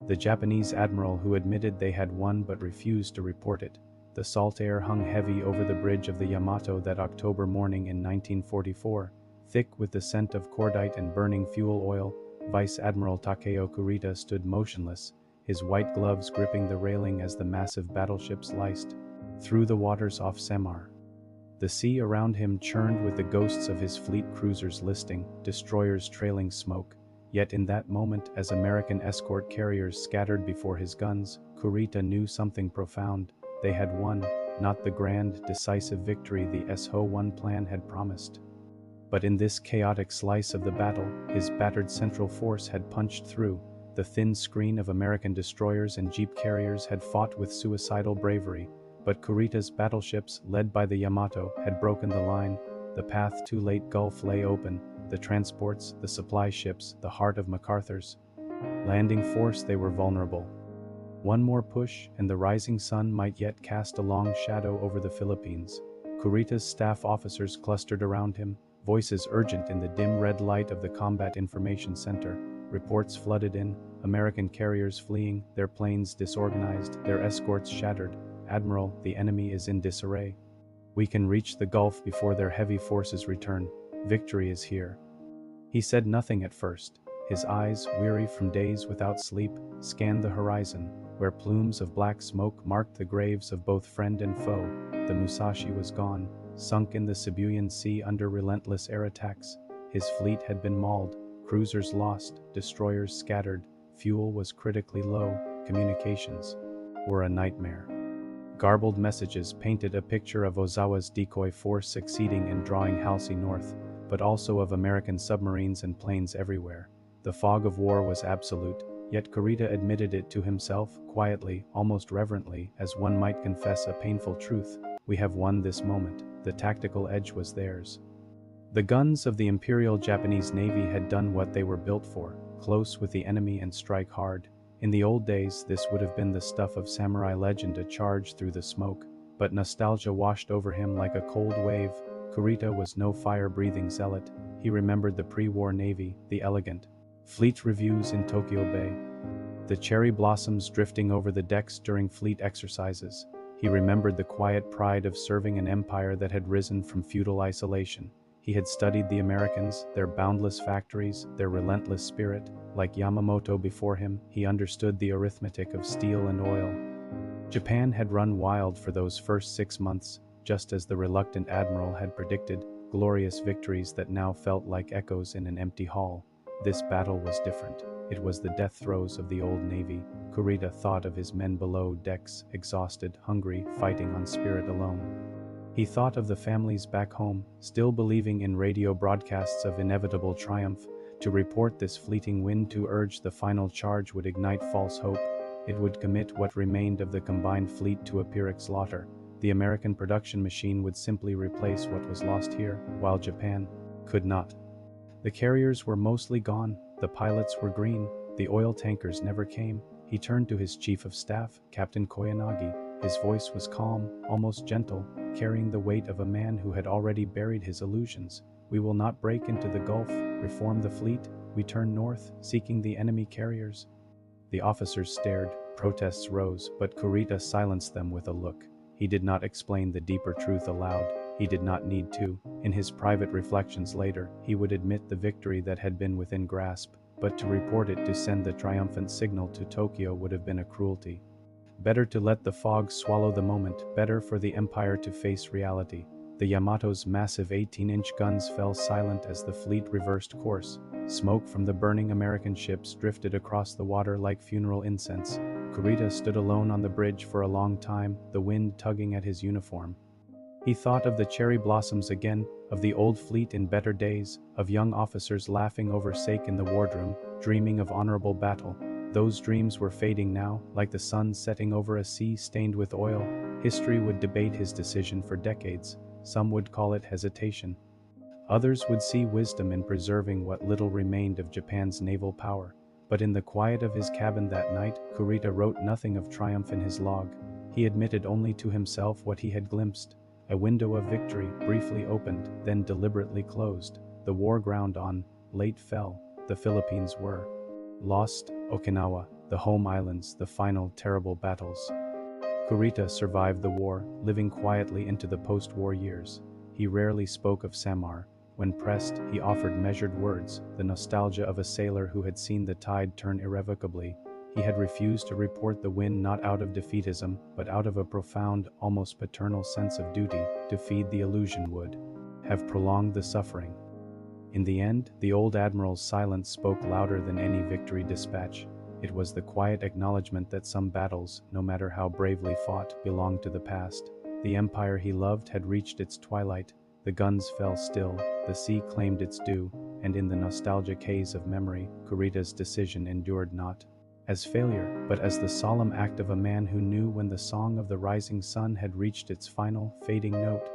The Japanese admiral who admitted they had won but refused to report it. The salt air hung heavy over the bridge of the Yamato that October morning in 1944, thick with the scent of cordite and burning fuel oil. Vice Admiral Takeo Kurita stood motionless, his white gloves gripping the railing as the massive battleship sliced through the waters off Samar. The sea around him churned with the ghosts of his fleet cruisers listing, destroyers trailing smoke. Yet in that moment, as American escort carriers scattered before his guns, Kurita knew something profound. They had won, not the grand, decisive victory the SHO-1 plan had promised. But in this chaotic slice of the battle, his battered central force had punched through. The thin screen of American destroyers and jeep carriers had fought with suicidal bravery, but Kurita's battleships, led by the Yamato, had broken the line. The path to Lake Gulf lay open, the transports, the supply ships, the heart of MacArthur's landing force. They were vulnerable. One more push, and the rising sun might yet cast a long shadow over the Philippines. Kurita's staff officers clustered around him, voices urgent in the dim red light of the Combat Information Center. Reports flooded in, American carriers fleeing, their planes disorganized, their escorts shattered. Admiral, the enemy is in disarray. We can reach the Gulf before their heavy forces return. Victory is here. He said nothing at first. His eyes, weary from days without sleep, scanned the horizon, where plumes of black smoke marked the graves of both friend and foe. The Musashi was gone, sunk in the Sibuyan Sea under relentless air attacks. His fleet had been mauled, cruisers lost, destroyers scattered, fuel was critically low, communications were a nightmare. Garbled messages painted a picture of Ozawa's decoy force succeeding in drawing Halsey north, but also of American submarines and planes everywhere. The fog of war was absolute, yet Kurita admitted it to himself, quietly, almost reverently, as one might confess a painful truth. We have won this moment. The tactical edge was theirs. The guns of the Imperial Japanese Navy had done what they were built for, close with the enemy and strike hard. In the old days, this would have been the stuff of samurai legend, a charge through the smoke, but nostalgia washed over him like a cold wave. Kurita was no fire-breathing zealot. He remembered the pre-war Navy, the elegant fleet reviews in Tokyo Bay, the cherry blossoms drifting over the decks during fleet exercises. He remembered the quiet pride of serving an empire that had risen from feudal isolation. He had studied the Americans, their boundless factories, their relentless spirit. Like Yamamoto before him, he understood the arithmetic of steel and oil. Japan had run wild for those first 6 months, just as the reluctant admiral had predicted, glorious victories that now felt like echoes in an empty hall. This battle was different. It was the death throes of the old Navy. Kurita thought of his men below decks, exhausted, hungry, fighting on spirit alone. He thought of the families back home, still believing in radio broadcasts of inevitable triumph. To report this fleeting wind, to urge the final charge, would ignite false hope. It would commit what remained of the combined fleet to a Pyrrhic slaughter. The American production machine would simply replace what was lost here, while Japan could not. The carriers were mostly gone, the pilots were green, the oil tankers never came. He turned to his chief of staff, Captain Koyanagi. His voice was calm, almost gentle, carrying the weight of a man who had already buried his illusions. We will not break into the Gulf, reform the fleet. We turn north, seeking the enemy carriers. The officers stared, protests rose, but Kurita silenced them with a look. He did not explain the deeper truth aloud. He did not need to. In his private reflections later, he would admit the victory that had been within grasp, but to report it, to send the triumphant signal to Tokyo, would have been a cruelty. Better to let the fog swallow the moment, better for the empire to face reality. The Yamato's massive 18-inch guns fell silent as the fleet reversed course. Smoke from the burning American ships drifted across the water like funeral incense. Kurita stood alone on the bridge for a long time, the wind tugging at his uniform. He thought of the cherry blossoms again, of the old fleet in better days, of young officers laughing over sake in the wardroom, dreaming of honorable battle. Those dreams were fading now, like the sun setting over a sea stained with oil. History would debate his decision for decades. Some would call it hesitation. Others would see wisdom in preserving what little remained of Japan's naval power. But in the quiet of his cabin that night, Kurita wrote nothing of triumph in his log. He admitted only to himself what he had glimpsed. A window of victory, briefly opened, then deliberately closed. The war ground on Late fell. The Philippines were lost. Okinawa, the home islands, the final terrible battles. Kurita survived the war, living quietly into the post-war years. He rarely spoke of Samar. When pressed, he offered measured words, the nostalgia of a sailor who had seen the tide turn irrevocably. He had refused to report the win not out of defeatism, but out of a profound, almost paternal sense of duty. To feed the illusion would have prolonged the suffering. In the end, the old admiral's silence spoke louder than any victory dispatch. It was the quiet acknowledgement that some battles, no matter how bravely fought, belonged to the past. The empire he loved had reached its twilight. The guns fell still, the sea claimed its due, and in the nostalgic haze of memory, Kurita's decision endured not as failure, but as the solemn act of a man who knew when the song of the rising sun had reached its final, fading note.